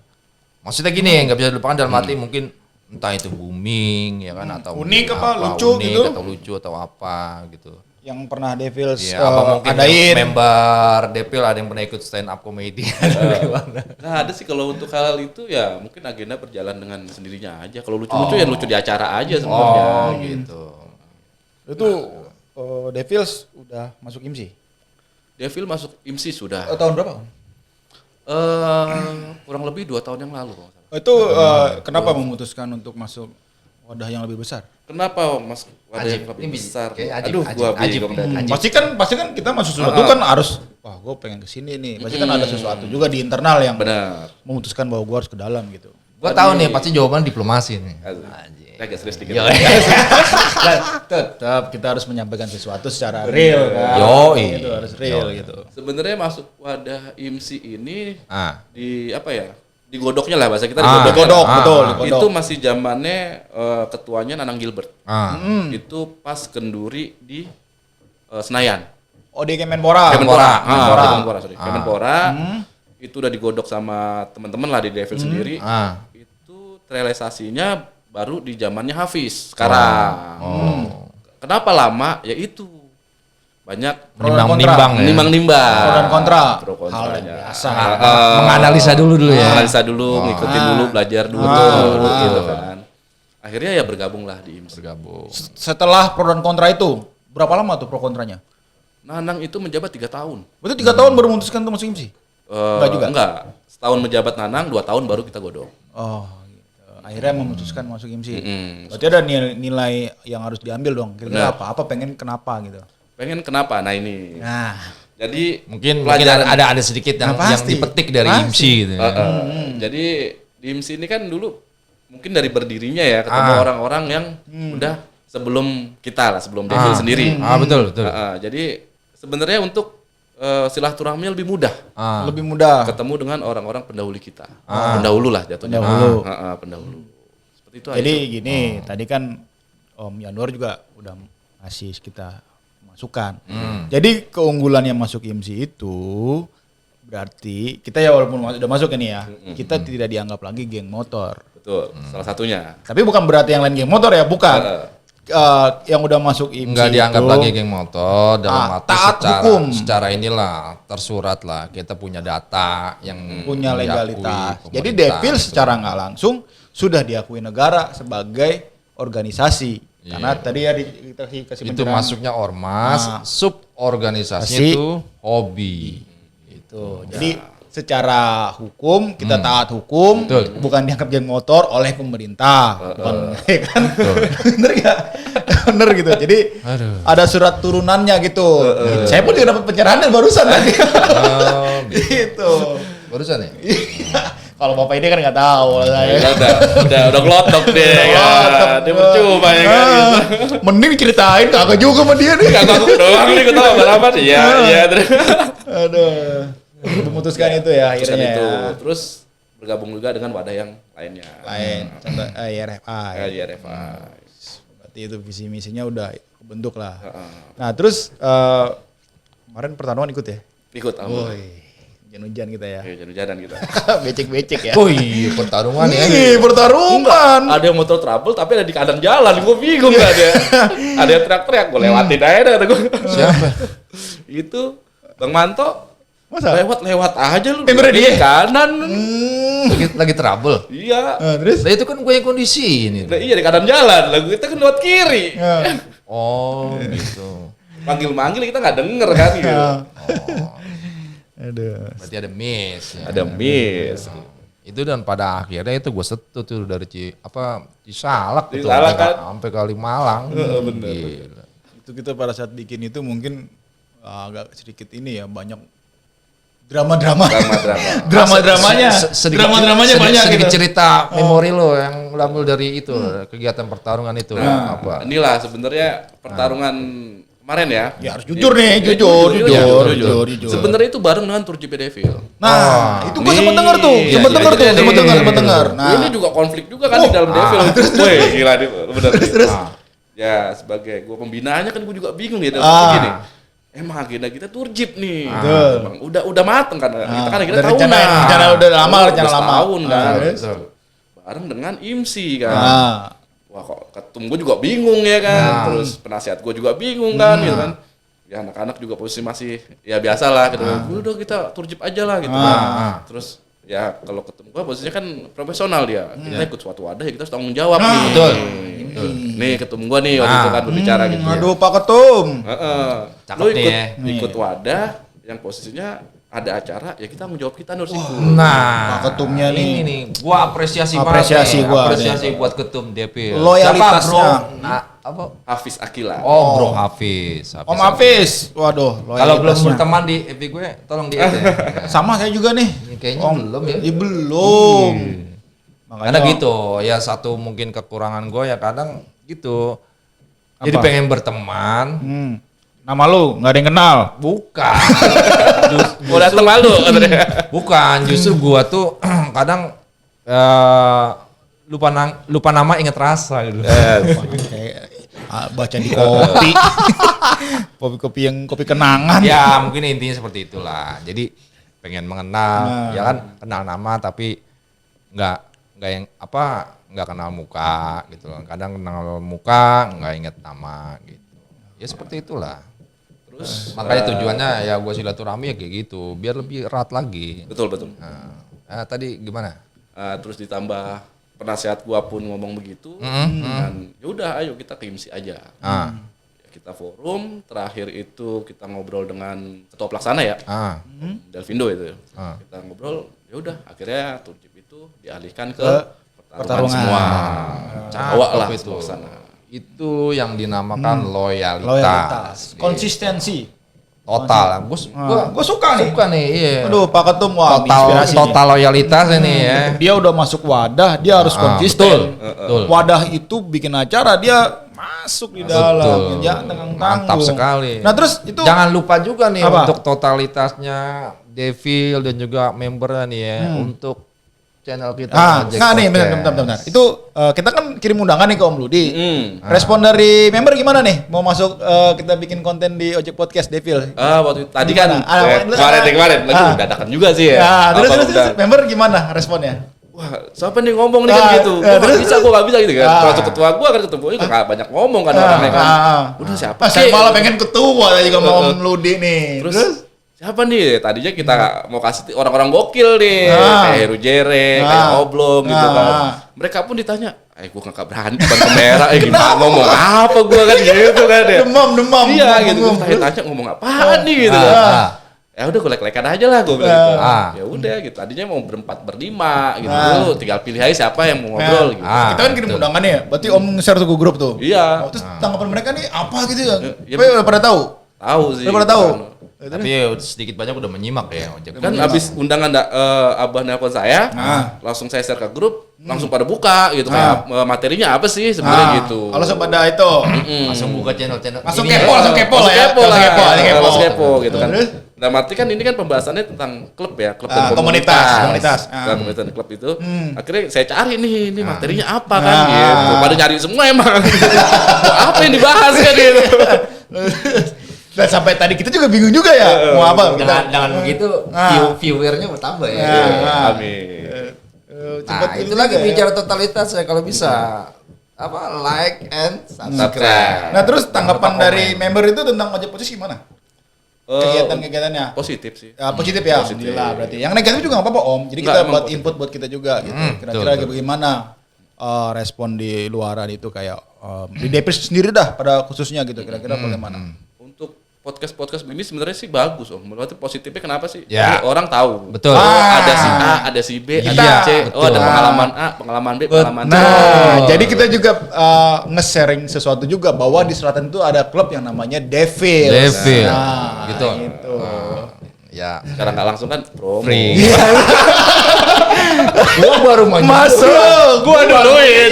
Maksudnya gini, nggak bisa dilupakan dalam arti mungkin entah itu booming ya kan atau Unik mungkin apa, lucu unik gitu. atau lucu atau apa gitu. Yang pernah Devils Ya, apa mungkin adain. member Depil ada yang pernah ikut stand up comedy Nah ada sih kalau untuk hal itu ya mungkin agenda berjalan dengan sendirinya aja. Kalau lucu-lucu ya lucu di acara aja sebenarnya. gitu. Itu Devils udah masuk IMSI. Devil masuk IMSI sudah. Tahun berapa? Kurang lebih 2 tahun yang lalu. kalau nggak salah. Itu kenapa memutuskan untuk masuk wadah yang lebih besar? Kenapa mas wadah yang lebih Ini besar? kayak Aduh, gua bingung dah. Pasti kan kita masuk sesuatu kan harus, wah gue pengen kesini nih. Pasti kan ada sesuatu juga di internal yang Benar. memutuskan bahwa gue harus ke dalam gitu. Gua tahu nih pasti jawaban diplomasi nih. Agak serius dikit. Yo. Tetap kita harus menyampaikan sesuatu secara real kan. Yoi. Itu harus real gitu. Sebenarnya masuk wadah IMSI ini Ah. di apa ya? Digodoknya lah bahasa kita Digodok, betul, digodok. Itu masih zamannya ketuanya Nanang Gilbert. Ah. Itu pas kenduri di Senayan. Oh di Kemenpora. Kemenpora, sorry. Kemenpora. Itu udah digodok sama teman-teman lah di Devil sendiri. Ah. Itu realisasinya baru di zamannya Hafiz sekarang. Kenapa lama? Ya itu banyak Nimbang-nimbang ya. nimbang-nimbang. Pro dan kontra. Pro Hal yang kontranya. biasa. Menganalisa dulu ya. Analisa dulu, ngikutin dulu, belajar dulu, gitu kan. akhirnya ya bergabung lah di IMSI. Bergabung. Setelah pro dan kontra itu, berapa lama tuh pro kontranya? Nanang itu menjabat 3 tahun. Berarti 3 tahun baru memutuskan untuk masuk IMSI? Enggak juga? Enggak. Setahun menjabat Nanang, 2 tahun baru kita godong. Oh, gitu. Akhirnya memutuskan masuk IMSI. Berarti ada nilai yang harus diambil dong. Kira-kira apa? Apa pengen kenapa gitu? Pengen kenapa? Nah ini. Nah, Jadi Mungkin pelajaran ada sedikit yang pasti. dipetik dari Pasti. IMSI gitu. Jadi di IMSI ini kan dulu mungkin dari berdirinya ya ketemu orang-orang yang udah sebelum kita lah, sebelum Devil sendiri. Betul. Jadi sebenarnya untuk silaturahmi lebih mudah. lebih mudah. Ketemu dengan orang-orang pendahulu kita. Pendahulu lah jatuhnya. Pendahulu. Pendahulu. Seperti itu Jadi aja. gini, tadi kan Om Yanuar juga udah ngasih kita masukan. Jadi keunggulan yang masuk IMSI itu berarti kita ya walaupun udah masuk ini ya, kita tidak dianggap lagi geng motor. Betul. Salah satunya. Tapi bukan berarti yang lain geng motor ya, bukan. Yang udah masuk IMSI Enggak dianggap itu lagi geng motor dalam arti taat hukum. secara inilah tersurat lah, kita punya data yang punya diakui legalitas. Jadi pemerintah, Devil gitu. secara nggak langsung sudah diakui negara sebagai organisasi. Karena tadi ya kita kasih itu pencerahan. masuknya ormas, suborganisasinya itu hobi. Tuh, jadi secara hukum kita taat hukum, Betul. bukan dianggap geng motor oleh pemerintah, bukan, ya kan? Bener gak? Bener gitu. Jadi Aduh. ada surat turunannya gitu. Saya pun juga dapat pencerahan barusan tadi. Oh, gitu. barusan ya? Kalau bapak ini kan nggak tahu lah saya. Udah gelotok deh. Dia percuma ya kan. Gitu. Mending ceritain kagak juga sama dia nih. Kagak doang nih kita lama-lama. Iya. Aduh. Memutuskan itu ya Terus akhirnya. itu. Ya. Terus bergabung juga dengan wadah yang lainnya. Lain, contoh IRFA. Ya. IRFA. Berarti itu visi misinya udah kebentuk lah. Nah terus kemarin pertarungan ikut ya? Ikut sama. Woi, hujan-hujan kita ya. Hujan-hujanan kita. Becek-becek ya. Oh iya, pertarungan ya. Ih, pertarungan. Ada yang motor trouble tapi ada di keadaan jalan. Gue bingung gak ada. Ada yang teriak-teriak. Gue lewatin aja dah kata gue. Siapa? Itu Bang Manto. Masa? Lewat aja lu. Bener dia? Kanan. Lagi trouble. Iya. Nah, terus? Nah, itu kan gue yang kondisi ini. Nah, iya di kanan jalan. Lagu kita kan lewat kiri. Ya. Oh, gitu. Manggil-manggil kita nggak denger kan gitu. Oh, Aduh. berarti ada miss. Ya. Ada miss. Itu dan pada akhirnya itu gue setut tuh dari Cisalak tuh Cisalak kan? sampai Kalimalang. Bener. Gila. Itu kita pada saat bikin itu mungkin agak sedikit ini ya, banyak drama-drama. Drama-dramanya. Drama-dramanya banyak sedikit gitu. cerita memori lo yang lo ambil dari itu kegiatan pertarungan itu apa? Inilah sebenarnya pertarungan kemarin ya. Ya harus jujur nih, jujur. Sebenarnya itu bareng dengan Tour GP Devil. Nah, itu gue sempet Nih. denger tuh, Iya, sempet iya, denger iya, tuh, iya, sempet iya, denger. iya. Nah, Ini juga konflik juga kan di dalam Devil. Wih, gila nih, bener. Terus, ya sebagai gue pembinaannya kan gue juga bingung ya dalam gini. Emang agenda kita Tour Jeep nih. Emang udah mateng kan. Kita kan akhirnya udah tahunan. rencana udah lama, rencana lama. Tahun kan. Terus? Bareng dengan IMSI kan. Wah kok ketum gue juga bingung ya kan. Terus penasihat gue juga bingung kan gitu kan. Ya anak-anak juga posisi masih ya biasa lah gitu. Udah kita Tour Jeep aja lah gitu kan. Terus ya kalau ketum gue posisinya kan profesional dia. Kita ikut suatu wadah ya kita harus tanggung jawab nih. Betul. Nih ketum gue nih waktu itu kan berbicara gitu. Aduh Pak Ketum. Cakep Lo ikut nih ya. ikut wadah yang posisinya ada acara ya kita menjawab kita harus ikut. Nah, Pak Ketumnya ini nih. nih, gua apresiasi Apresiasi banget. gua Apresiasi buat Ketum DP. Loyalitasnya. Siapa, Bro? Nah, apa? Hafiz Akila. Oh, Bro Hafiz. Om Hafiz. Waduh, Kalau belum loyalitasnya. berteman di FB gue, tolong di add ya. Sama saya juga nih. Kayaknya belum ya. Iya, belum. Karena gitu, ya satu mungkin kekurangan gue ya kadang gitu. Jadi Apa? pengen berteman, Nama lu nggak ada yang kenal. bukan. Mau datang malu katanya. Bukan, justru gua tuh kadang lupa nama inget rasa gitu. Kayak baca di kopi. Kopi-kopi yang kopi kenangan. Ya mungkin intinya seperti itulah. Jadi pengen mengenal, ya kan kenal nama tapi nggak yang apa nggak kenal muka gitu loh. Kadang kenal muka nggak inget nama gitu. Ya seperti itulah. Terus Makanya tujuannya ya gua silaturahmi ya kayak gitu, biar lebih erat lagi. betul. Nah, tadi gimana? Terus ditambah penasehat gua pun ngomong begitu, dan yaudah ayo kita ke IMSI aja. Kita forum, terakhir itu kita ngobrol dengan ketua pelaksana ya, Delvindo itu. Kita ngobrol, ya udah akhirnya Turjip itu dialihkan ke pertarungan semua. Jawa lah suasana. Itu yang dinamakan loyalitas. Konsistensi. Total. Gue suka nih. Iya. Aduh, Pak Ketum, wah, total loyalitas ini ya. Dia udah masuk wadah, dia harus konsisten. Betul. Wadah itu bikin acara, dia masuk di dalam. Jangan tanggung-tanggung. Mantap sekali. Nah, terus itu jangan lupa juga nih apa? Untuk totalitasnya Devil dan juga membernya nih ya untuk channel kita. Nah nih, bentar. Itu kita kan kirim undangan nih ke Om Ludi. Respon dari member gimana nih? Mau masuk kita bikin konten di Ojek Podcast Devil. Waktu tadi kan kemarin lagi dadakan juga sih ya. Nah, terus member gimana responnya? Wah, siapa nih ngomong nih kan gitu. Gua gak bisa gitu kan. Termasuk ketua gua kan ketemu itu gak banyak ngomong kan orangnya kan. Udah siapa? Saya malah pengen ketua juga mau Om Ludi nih. Terus siapa nih? Tadinya kita mau kasih orang-orang gokil nih, kayak Heru Jere, kayak Oblong gitu kan. Mereka pun ditanya, gua gak berani ban kamera, gimana ngomong apa gua kan gitu kan ya. Demam. Iya gitu, tanya ngomong apaan nih gitu kan. Ya udah gue lek-lekan aja lah gue bilang gitu. Ya udah gitu. Tadinya mau berempat berlima gitu. Lu tinggal pilih aja siapa yang mau ngobrol gitu. Kita kan kirim undangan ya. Berarti Om nge-share tuh ke grup tuh. Iya. Terus tanggapan mereka nih apa gitu ya? Udah pada tahu? Tahu sih. Udah pada tahu. Tapi sedikit banyak udah menyimak ya. Kan abis undangan Abah nelpon saya, langsung saya share ke grup, langsung pada buka gitu kayak materinya apa sih sebenarnya gitu. Langsung pada itu. Langsung buka channel-channel. Langsung kepo gitu kan. Nah, arti kan ini kan pembahasannya tentang klub ya, klub dan komunitas. Komunitas dan klub itu. Akhirnya saya cari nih, ini materinya apa kan gitu. Pada nyari semua emang. Apa yang dibahas kan gitu. Dan sampai tadi kita juga bingung juga ya mau apa. Jangan begitu viewernya bertambah ya. Amin. Nah, itu lagi bicara totalitas ya kalau bisa. Like and subscribe. Nah, terus tanggapan dari member itu tentang Ojek Podcast gimana? Kegiatan-kegiatannya positif sih. Positif ya. Alhamdulillah berarti. Yang negatif juga nggak apa-apa Om. Jadi kita buat input buat kita juga gitu. Kira-kira bagaimana respon di luaran itu kayak di Depris sendiri dah pada khususnya gitu. Kira-kira bagaimana? Untuk podcast begini sebenarnya sih bagus Om. Menurut positifnya kenapa sih? Ya. Jadi orang tahu. Betul. Ada si A, ada si B, ada si C. Ada pengalaman A, pengalaman B, pengalaman C. Nah, jadi kita juga nge-sharing sesuatu juga bahwa di selatan itu ada klub yang namanya Devil. Nah, gitu. Ya, sekarang nggak langsung kan promo. Gua baru masuk. Gua duluin.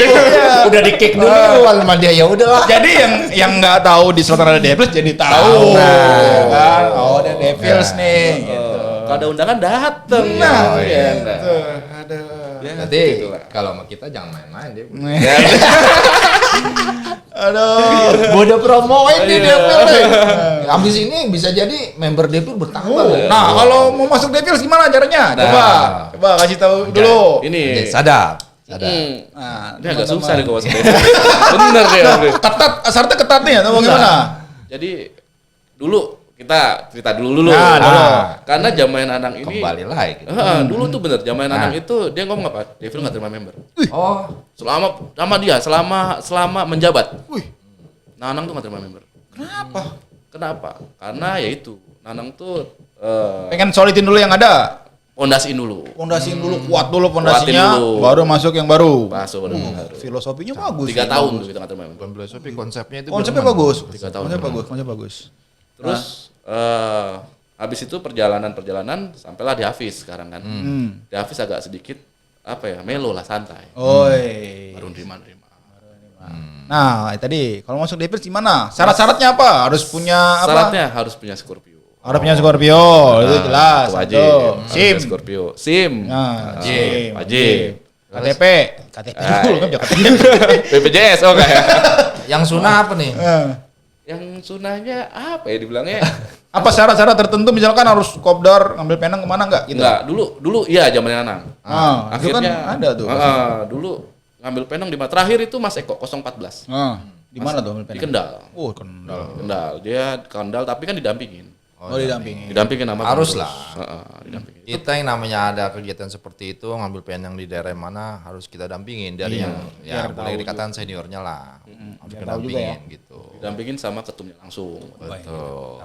Udah di-kick dulu sama dia ya udahlah. Jadi yang nggak tahu di selatan ada Devils jadi tahu. Kan? Oh, ada Devils nih gitu. Kalau ada undangan dateng. Gitu. Aduh. Nanti kalau sama kita jangan main-main dia. Aduh. Gua udah promoin di Devil. Abis ini bisa jadi member Devil bertambah. Nah, kalau mau masuk Devils gimana caranya? Coba kasih tahu dulu. Ini sadap. Nah, ini agak susah nih kalau masuk Devil. Bener ya. Ketat, syaratnya ketat nih atau gimana? Jadi dulu kita cerita dulu. Karena zaman Anang ini kembali lagi. Dulu tuh bener zaman Anang itu dia ngomong apa? Devil nggak terima member. Selama menjabat. Nanang tuh nggak terima member. Kenapa? Karena ya itu Nanang tuh pengen solidin dulu yang ada. Fondasiin dulu, kuat dulu fondasinya, baru masuk yang baru. Filosofinya bagus. 3 tahun tuh kita nggak terima member. Filosofi konsepnya itu. Konsepnya bagus. 3 tahun. Konsepnya bagus. Terus habis itu perjalanan sampailah di Hafiz sekarang kan. Di Hafiz agak sedikit melo lah, santai. Baru nerima. Nah, tadi kalau masuk Devils gimana? Syarat-syaratnya apa? Harus punya apa? Syaratnya harus punya Scorpio. Harus punya Scorpio, itu jelas. SIM. Scorpio. SIM. Wajib. KTP dulu kan KTP. BPJS oke. Yang sunah apa nih? Yang sunahnya apa ya dibilangnya? Apa syarat-syarat tertentu misalkan harus kopdar ngambil penang kemana enggak gitu? Enggak, dulu iya zamannya Anang. Akhirnya kan ada tuh. Dulu ngambil penang di mana? Terakhir itu Mas Eko 014. Di mana tuh ngambil penang? Di Kendal. Kendal. Dia Kendal tapi kan didampingin. Didampingin. Didampingin sama harus lah. Didampingin. Kita yang namanya ada kegiatan seperti itu, ngambil PN yang di daerah mana harus kita dampingin dari yang ya boleh dikatakan seniornya lah. Harus kita dampingin gitu. Didampingin sama ketumnya langsung. Betul.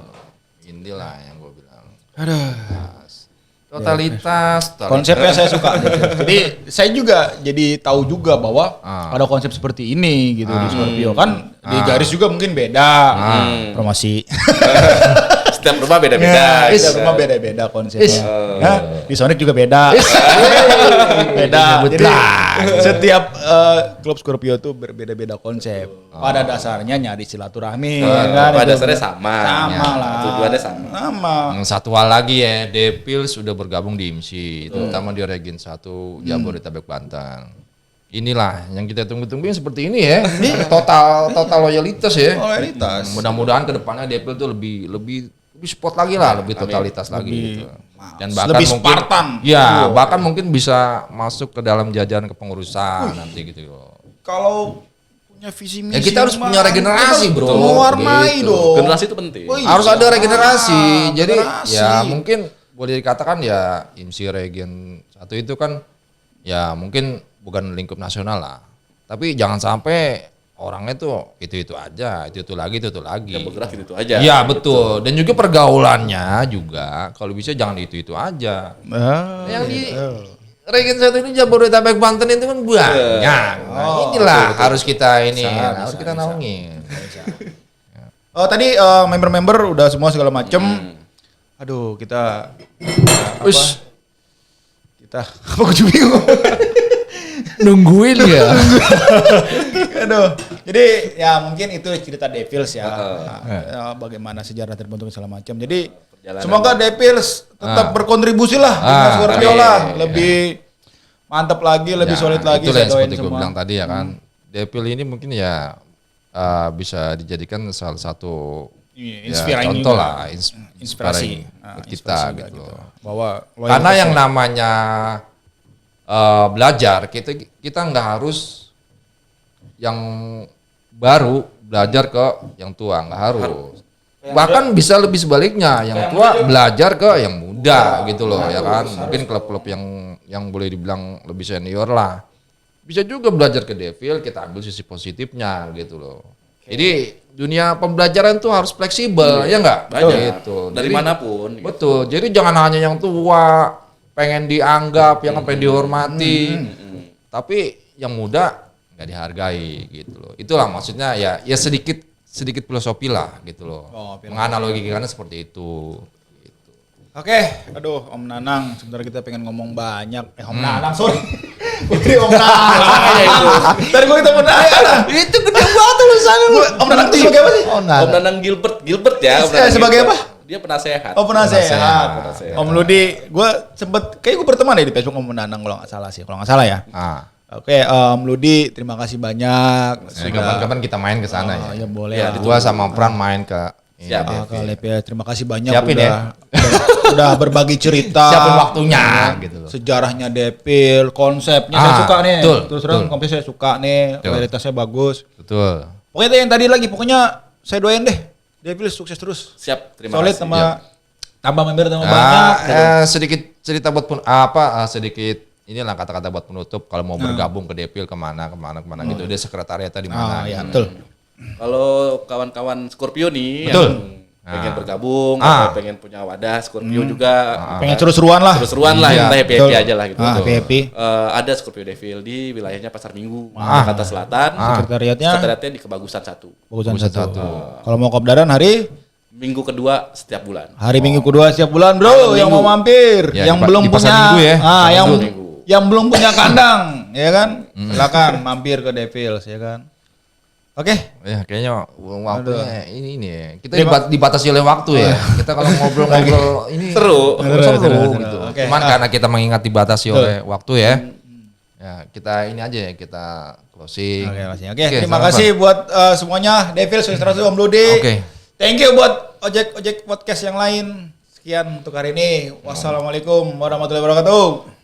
Inilah yang gue bilang. Aduh. Totalitas. Konsepnya saya suka. Jadi saya juga jadi tahu juga bahwa ada konsep seperti ini gitu di Scorpio kan di garis juga mungkin beda. Promosi. Setiap rumah beda-beda. Setiap rumah beda-beda konsepnya. Di Sonic juga beda. Beda. Jadi setiap klub Scorpio tuh berbeda-beda konsep. Pada dasarnya nyari silaturahmi. Pada dasarnya sama. Sama lah. Tujuannya sama. Sama. Yang satu hal lagi ya, Depil sudah bergabung di IMSI, terutama di Regen 1 Jabodetabek Banten. Inilah yang kita tunggu-tungguin seperti ini ya. Total loyalitas ya. Loyalitas. Mudah-mudahan kedepannya Depil tuh lebih sport lagi lah, lebih totalitas lagi gitu. Dan bahkan lebih mungkin Spartan. ya, bahkan mungkin bisa masuk ke dalam jajaran kepengurusan nanti gitu loh. Kalau punya visi misi Ya kita harus punya regenerasi, bro. Mewarnai Gitu. dong. Generasi itu penting. Oh, iya. Harus ada regenerasi. Jadi regenerasi. ya mungkin boleh dikatakan ya IMSI Regen 1 itu kan ya mungkin bukan lingkup nasional lah. Tapi jangan sampai orangnya tuh itu aja, itu lagi. Yang bergerak itu aja. Iya betul. Dan juga pergaulannya juga kalau bisa jangan itu aja. Yang di Regen 1 ini Jabodetabek Banten itu kan banyak. Nah, inilah harus kita harus kita naungin. Oh tadi member-member udah semua segala macem. Aduh kita apa gue juga bingung. Nungguin ya. Aduh. Jadi ya mungkin itu cerita Devils ya. Bagaimana sejarah terbentuk segala macam. Jadi semoga Devils tetap berkontribusi lah dengan Scorpio lah. Lebih mantap lagi, lebih solid lagi. Itulah yang Saya doain seperti gue semua. bilang tadi ya kan. Devil ini mungkin ya bisa dijadikan salah satu Inspiring contoh juga. lah, Inspirasi. buat Inspirasi kita juga gitu. Bahwa Karena yang namanya belajar kita nggak harus yang baru belajar ke yang tua, nggak harus. Bahkan bisa lebih sebaliknya, yang tua belajar ke yang muda gitu loh ya kan. Mungkin klub-klub yang boleh dibilang lebih senior lah. Bisa juga belajar ke Devil, kita ambil sisi positifnya gitu loh. Jadi dunia pembelajaran tuh harus fleksibel, ya enggak? Gitu. Dari manapun. Gitu. Betul. Jadi jangan hanya yang tua pengen dianggap, yang pengen dihormati. Tapi yang muda nggak dihargai gitu loh. Itulah maksudnya ya sedikit filosofi lah gitu loh. Menganalogikannya seperti itu. Gitu. Oke, aduh Om Nanang, sebentar kita pengen ngomong banyak. Om Nanang, sorry. Putri Om Nanang. Tadi gua ketemu Nanang. Itu gede banget tulisannya lu. Om Nanang itu sebagai apa sih? Om Nanang Gilbert ya. Om Nanang Sebagai Gilbert. apa? Dia penasehat. Oh penasehat. Penasehat. Om Ludi, gue sempet kayak gue berteman ya di Facebook Om Nanang kalau nggak salah ya. Oke, Om Ludi, terima kasih banyak. Kapan-kapan kita main ke sana ya. Ya boleh. Ya, gua sama Pran main ke Siap. Ke LPS, terima kasih banyak Siapin udah berbagi cerita. Siapin waktunya gitu loh. Sejarahnya Depil, konsepnya saya suka nih. betul, Terus terang betul. konsep saya suka nih, Betul. kualitasnya bagus. Betul. Pokoknya yang tadi lagi, pokoknya saya doain deh. Depil sukses terus. Siap, terima Solid kasih. sama tambah member tambah banyak. Sedikit cerita buat sedikit inilah kata-kata buat penutup kalau mau bergabung ke Depil kemana gitu. Dia sekretariatnya di mana. Ya gitu. betul. Kalau kawan-kawan Scorpio nih Betul. yang pengen bergabung atau pengen punya wadah Scorpio juga Pengen seru-seruan lah. seru-seruan lah, Iya, kita happy betul. aja lah gitu. Happy. Ada Scorpio Devil di wilayahnya Pasar Minggu, Jakarta Selatan. Sekretariatnya di Kebagusan 1. bagusan satu. Kalau mau kopdaran hari Minggu kedua setiap bulan. Minggu kedua setiap bulan, bro. Yang mau mampir, Ya, yang di belum Pasar punya, Minggu ya. yang Pasar Minggu. yang belum punya kandang, ya kan? Silakan mampir ke Devils, ya kan? Oke. Ya kayaknya waktunya ini ya. Kita dibatasi oleh waktu ya. Kita kalau ngobrol-ngobrol ini Seru. gitu. Oke. Cuman karena kita mengingat dibatasi oleh waktu ya. Ya kita ini aja ya, kita closing. Oke, terima kasih buat semuanya. Devils, Sukses Om Ludi. Oke. Thank you buat ojek podcast yang lain. Sekian untuk hari ini. Wassalamualaikum warahmatullahi wabarakatuh.